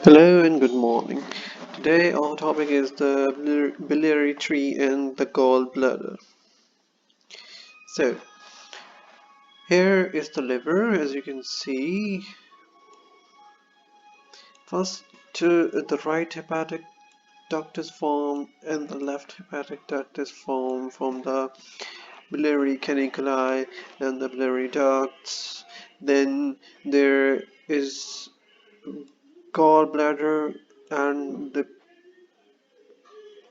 Hello and good morning. Today our topic is the biliary tree and the gallbladder. So here is the liver, as you can see. First, the right hepatic duct is formed and the left hepatic duct is formed from the biliary caniculi and the biliary ducts. Then there is gallbladder and the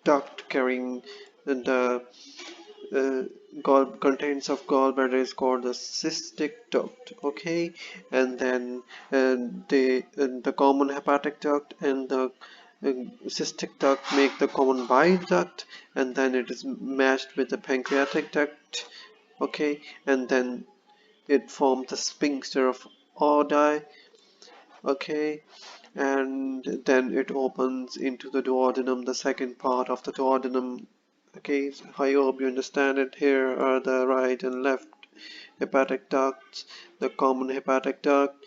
duct carrying the uh, contents of gallbladder is called the cystic duct. Okay, and then the common hepatic duct and the cystic duct make the common bile duct, and then it is matched with the pancreatic duct. Okay, and then it forms the sphincter of Oddi. Okay, and then it opens into the duodenum, the second part of the duodenum. Okay, so I hope you understand it. Here are the right and left hepatic ducts, the common hepatic duct,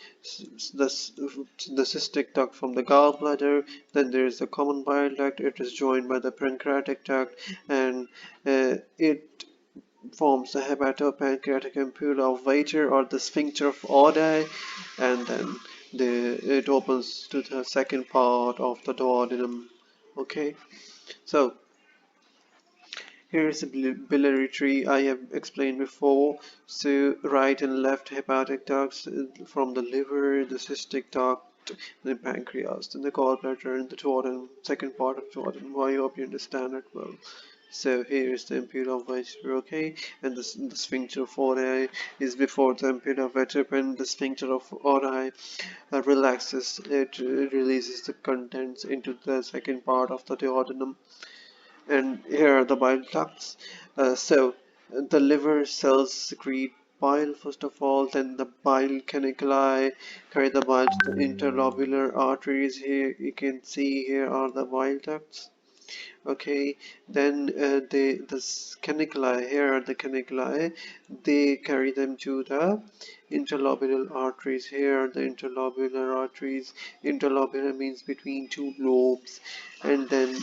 the cystic duct from the gallbladder. Then there is the common bile duct. It is joined by the pancreatic duct, and it forms the hepatopancreatic ampulla of Vater, or the sphincter of Oddi, and then it opens to the second part of the duodenum. Okay, so here is the biliary tree I have explained before. So right and left hepatic ducts from the liver, the cystic duct, the pancreas, and the gallbladder, and the duodenum, second part of duodenum. I hope you understand it well. So here is the ampulla of Vascular, okay, and the sphincter of Oddi is before the ampulla of Vater, and the sphincter of Oddi relaxes. It releases the contents into the second part of the duodenum, and here are the bile ducts. So the liver cells secrete bile first of all, then the bile caniculi carry the bile to the interlobular arteries. Here you can see here are the bile ducts. Okay, then the caniculi, here are the caniculi, they carry them to the interlobular arteries. Here are the interlobular arteries. Interlobular means between two lobes, and then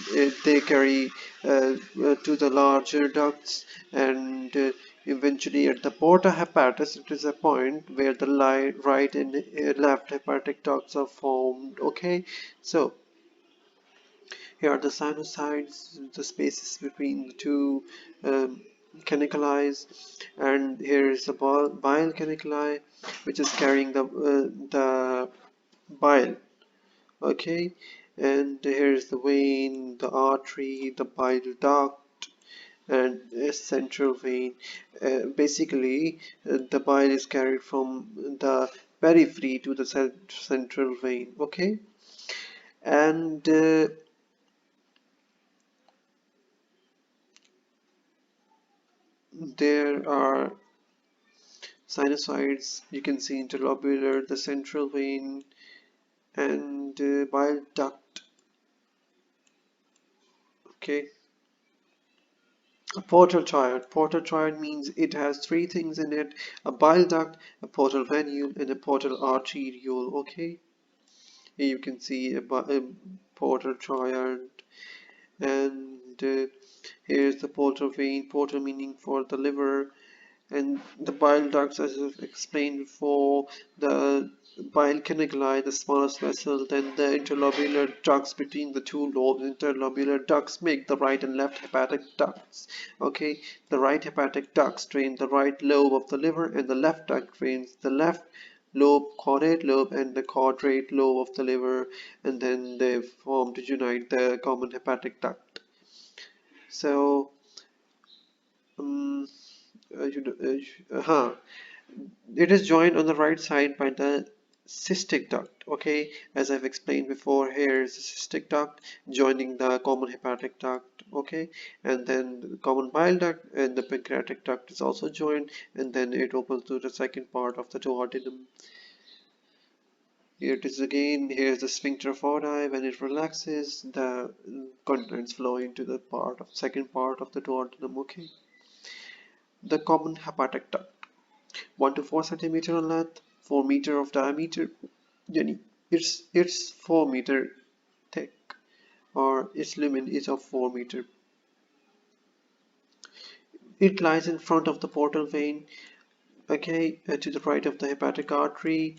they carry to the larger ducts, and eventually at the porta hepatis it is a point where the right and left hepatic ducts are formed. Okay, so here are the sinusoids, the spaces between the two um, caniculi, and here is the bile caniculi, which is carrying the bile. Okay, and here is the vein, the artery, the bile duct, and a central vein. Basically, the bile is carried from the periphery to the central vein. Okay, and there are sinusoids. You can see interlobular, the central vein, and bile duct. Okay, a portal triad. Portal triad means it has three things in it: a bile duct, a portal venule, and a portal arteriole. Okay, here you can see a portal triad, and here's the portal vein. Portal meaning for the liver, and the bile ducts, as I've explained before, the bile caniculi, the smallest vessel, then the interlobular ducts between the two lobes. Interlobular ducts make the right and left hepatic ducts. Okay, the right hepatic ducts drain the right lobe of the liver, and the left duct drains the left lobe, caudate lobe, and the quadrate lobe of the liver, and then they form to unite the common hepatic duct. So, um, it is joined on the right side by the cystic duct. Okay, as I've explained before, here is the cystic duct joining the common hepatic duct. Okay, and then the common bile duct and the pancreatic duct is also joined, and then it opens to the second part of the duodenum. Here it is again. Here's the sphincter of Oddi. When it relaxes, the contents flow into the second part of the duodenum. Okay, the common hepatic duct, 1 to 4 centimeter in length, 4 meter of diameter. Jenny. It's 4 meter thick, or its lumen is of 4 meter. It lies in front of the portal vein, okay, to the right of the hepatic artery.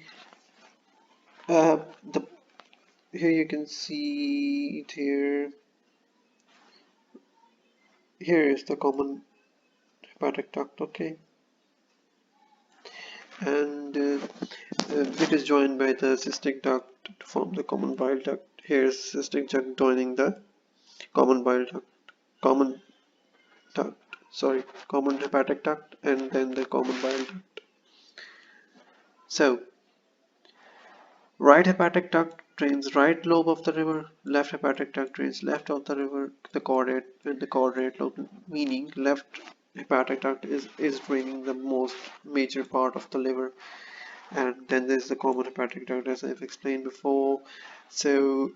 The Here you can see it here. Here is the common hepatic duct, okay, and it is joined by the cystic duct to form the common bile duct. Here is cystic duct joining the common bile duct, common duct, sorry, common hepatic duct, and then the common bile duct. So, right hepatic duct drains right lobe of the river, left hepatic duct drains left of the river, the caudate and the caudate lobe, meaning left hepatic duct is draining the most major part of the liver. And then there's the common hepatic duct, as I've explained before. So,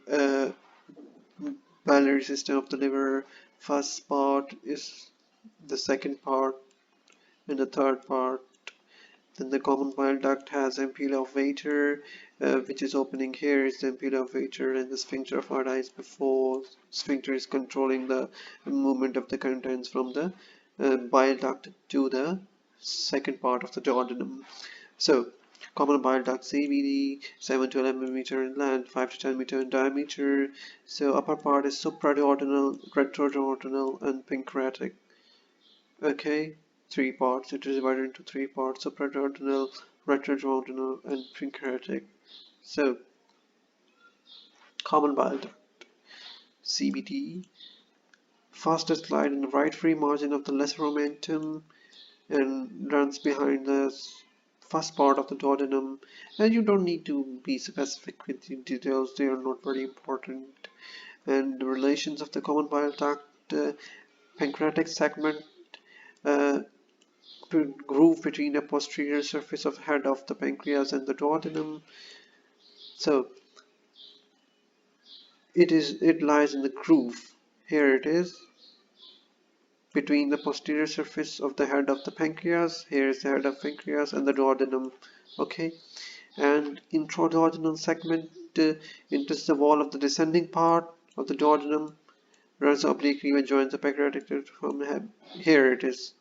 biliary system of the liver, first part is the second part, and the third part. Then the common bile duct has ampulla of Vater, which is opening here is the ampulla of Vater, and the sphincter of Ardais before. Sphincter is controlling the movement of the contents from the bile duct to the second part of the duodenum. So, common bile duct CBD, 7 to 11 meter in length, 5 to 10 meter in diameter. So, upper part is supraduodenal, retroduodenal, and pancreatic. Okay, three parts. It is divided into three parts: supraduodenal, retroduodenal, and pancreatic. So, common bile duct CBD, fastest glide in the right free margin of the lesser omentum, and runs behind the first part of the duodenum. And you don't need to be specific with the details; they are not very important. And the relations of the common bile duct, pancreatic segment. Uh, Groove between the posterior surface of head of the pancreas and the duodenum. So it lies in the groove. Here it is, between the posterior surface of the head of the pancreas. Here is the head of pancreas and the duodenum. Okay, and intraduodenal segment enters the wall of the descending part of the duodenum, runs obliquely and joins the pancreatic duct from head. Here it is.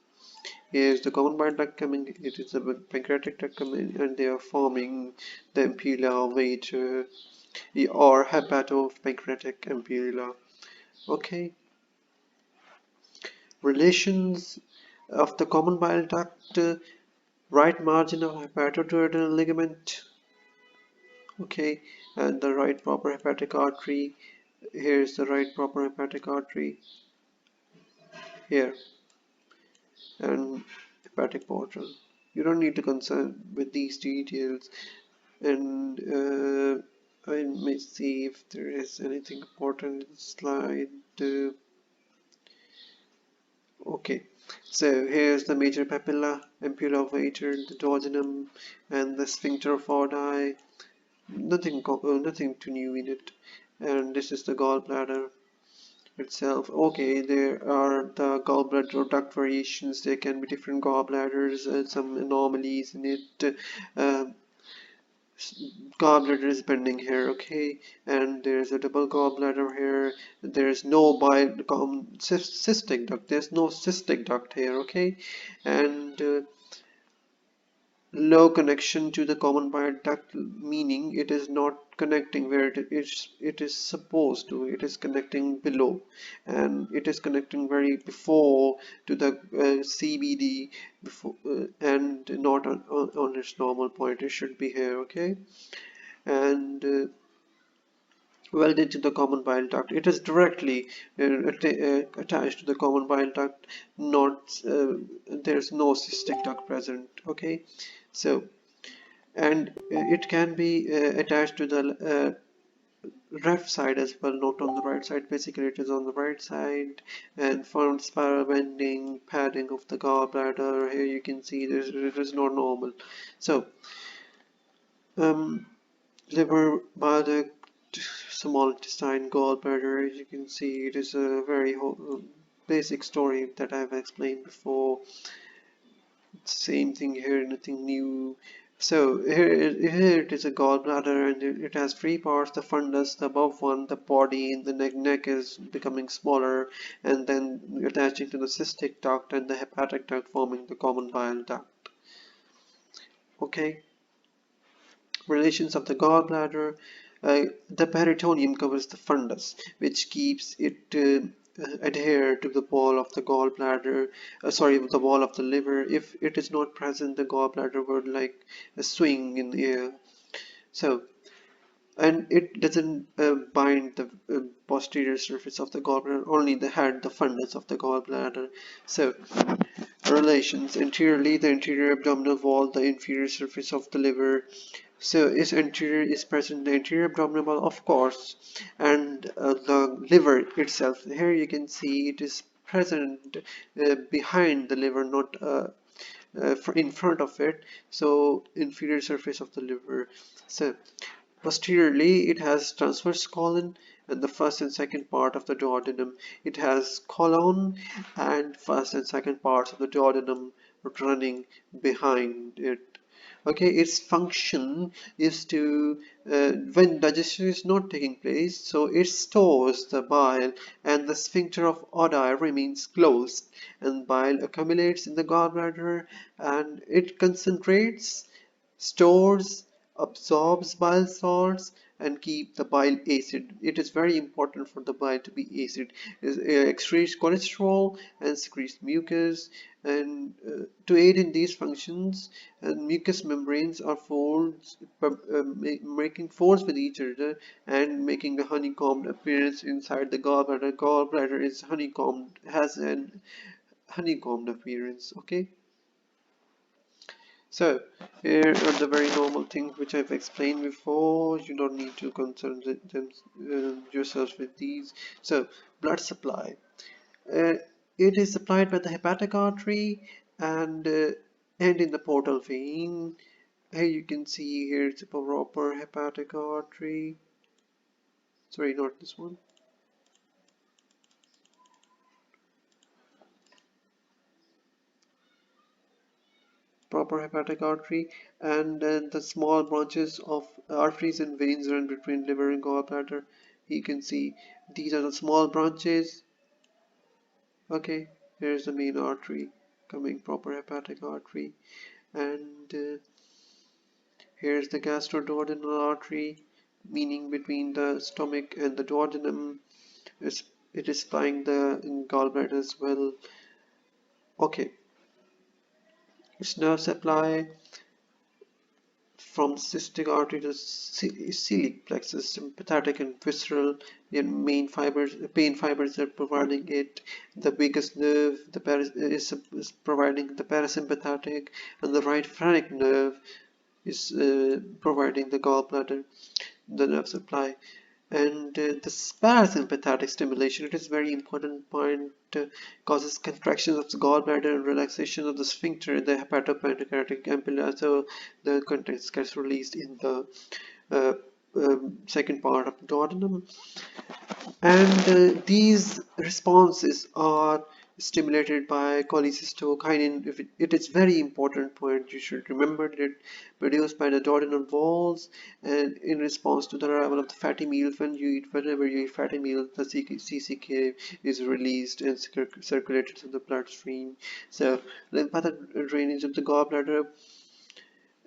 Here's the common bile duct coming, it is the pancreatic duct coming, and they are forming the ampulla of Vater, or hepatopancreatic ampulla. Okay, relations of the common bile duct, right margin of hepatoduodenal ligament, okay, and the right proper hepatic artery. Here's the right proper hepatic artery, here, and hepatic portal. You don't need to concern with these details. And I may see if there is anything important in the slide. Okay, so here's the major papilla, ampulla of Vater, the duodenum, and the sphincter of Ardai. Nothing too new in it. And this is the gallbladder itself. Okay, there are the gallbladder duct variations. There can be different gallbladders, some anomalies in it. Uh, Gallbladder is bending here, okay, and there's a double gallbladder here. There's no cystic duct. There's no cystic duct here, okay, and low connection to the common bile duct, meaning it is not connecting where it is supposed to. It is connecting below, and it is connecting very before to the CBD before, and not on its normal point. It should be here, okay, and welded to the common bile duct. It is directly attached to the common bile duct. Not there's no cystic duct present. Okay, so and it can be attached to the left side as well, not on the right side. Basically, it is on the right side, and found spiral bending, padding of the gallbladder. Here you can see it is not normal. So liver, bile duct, small intestine, gallbladder. As you can see, it is a very basic story that I've explained before. Same thing here, nothing new. So here it is a gallbladder, and it has three parts: the fundus, the above one, the body, and the neck is becoming smaller, and then attaching to the cystic duct and the hepatic duct, forming the common bile duct. Okay, relations of the gallbladder. The peritoneum covers the fundus, which keeps it adhere to the wall of the gallbladder, sorry, the wall of the liver. If it is not present, the gallbladder would like swing in the air. So, and it doesn't bind the posterior surface of the gallbladder, only the head, the fundus of the gallbladder. So, relations: anteriorly, the anterior abdominal wall, the inferior surface of the liver. So its anterior is present in the anterior abdominal wall, of course, and the liver itself. Here you can see it is present behind the liver, not in front of it. So inferior surface of the liver. So posteriorly, it has transverse colon and the first and second part of the duodenum. It has colon and first and second parts of the duodenum running behind it. Okay, its function is to, when digestion is not taking place, so it stores the bile, and the sphincter of Oddi remains closed, and bile accumulates in the gallbladder, and it concentrates, stores, absorbs bile salts, and keep the bile acid. It is very important for the bile to be acid. It excretes cholesterol and secretes mucus, and to aid in these functions, mucous membranes are folds, making folds with each other and making a honeycombed appearance inside the gallbladder. Gallbladder is honeycombed, has an honeycombed appearance. Okay. So, here are the very normal things which I've explained before. You don't need to concern yourselves with these. So, blood supply. Uh, it is supplied by the hepatic artery and in the portal vein. Here you can see here it's a proper hepatic artery. Sorry, not this one. Proper hepatic artery, and then the small branches of arteries and veins run between liver and gallbladder. You can see these are the small branches. Okay, here's the main artery coming, proper hepatic artery, and here's the gastroduodenal artery, meaning between the stomach and the duodenum. It is supplying the gallbladder as well. Okay, its nerve supply from cystic artery to celiac plexus, sympathetic and visceral. The main fibers, pain fibers are providing it. The biggest nerve, is providing the parasympathetic, and the right phrenic nerve is providing the gallbladder, the nerve supply. And the parasympathetic stimulation, it is very important point, causes contraction of the gallbladder and relaxation of the sphincter in the hepatopancreatic ampulla, so the contents gets released in the uh, second part of the duodenum. And these responses are stimulated by cholecystokinin. It is very important point, you should remember that, produced by the duodenal walls, and in response to the arrival of the fatty meals. Whenever you eat fatty meals, the CCK is released and circulated through the bloodstream. So lymphatic drainage of the gallbladder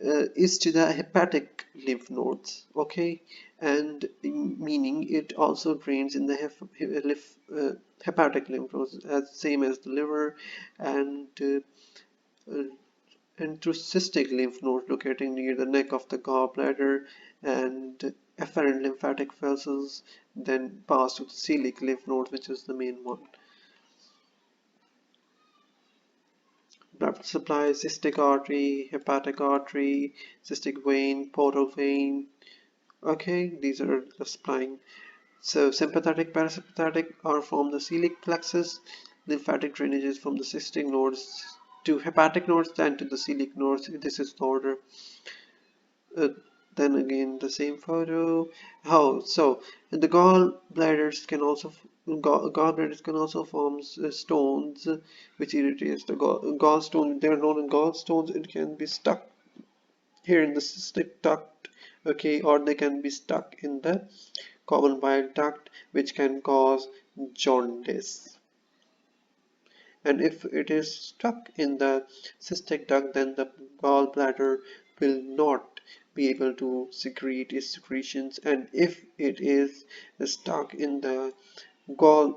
is to the hepatic lymph nodes. Okay, and meaning it also drains in the hepatic lymph nodes, as same as the liver, and uh, and through cystic lymph nodes located near the neck of the gallbladder, and afferent lymphatic vessels then pass to the celiac lymph node, which is the main one. Blood supply: cystic artery, hepatic artery, cystic vein, portal vein. Okay, these are the supplying. So sympathetic, parasympathetic are from the celiac plexus. Lymphatic drainages from the cystic nodes to hepatic nodes, then to the celiac nodes. This is the order. Uh, then again the same photo. How so? The gallbladders can also form stones, which irritates the gallstone. They are known as gallstones. It can be stuck here in the cystic duct, okay, or they can be stuck in the common bile duct, which can cause jaundice. And if it is stuck in the cystic duct, then the gallbladder will not be able to secrete its secretions. And if it is stuck in the gall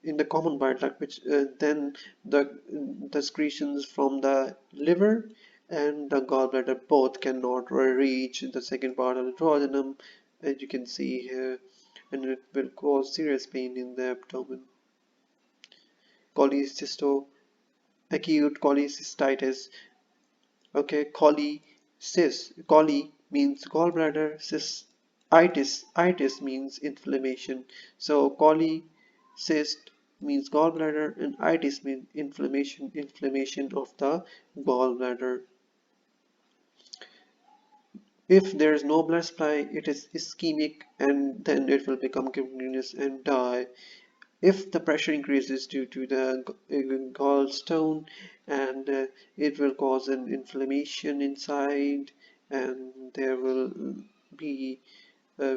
in the common bile duct, which then the secretions from the liver and the gallbladder both cannot reach the second part of the duodenum, as you can see here, and it will cause serious pain in the abdomen. Cholecysto acute cholecystitis. Okay, chole means gallbladder, itis means inflammation. So cholecyst means gallbladder and itis means inflammation of the gallbladder. If there is no blood supply, it is ischemic and then it will become gangrenous and die. If the pressure increases due to the gallstone, and it will cause an inflammation inside, and there will be uh,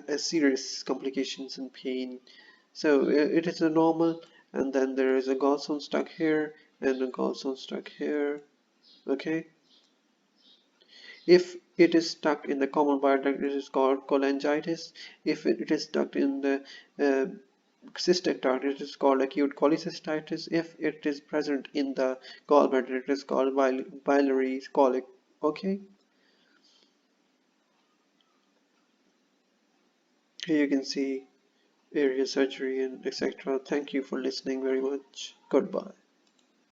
a serious complications and pain. So it is a normal, and then there is a gallstone stuck here and a gallstone stuck here. Okay, if it is stuck in the common bile duct, it is called cholangitis. If it is stuck in the uh, cystic duct, it is called acute cholecystitis. If it is present in the gallbladder, it is called biliary colic. Okay, here you can see area surgery and etc. Thank you for listening very much. Goodbye.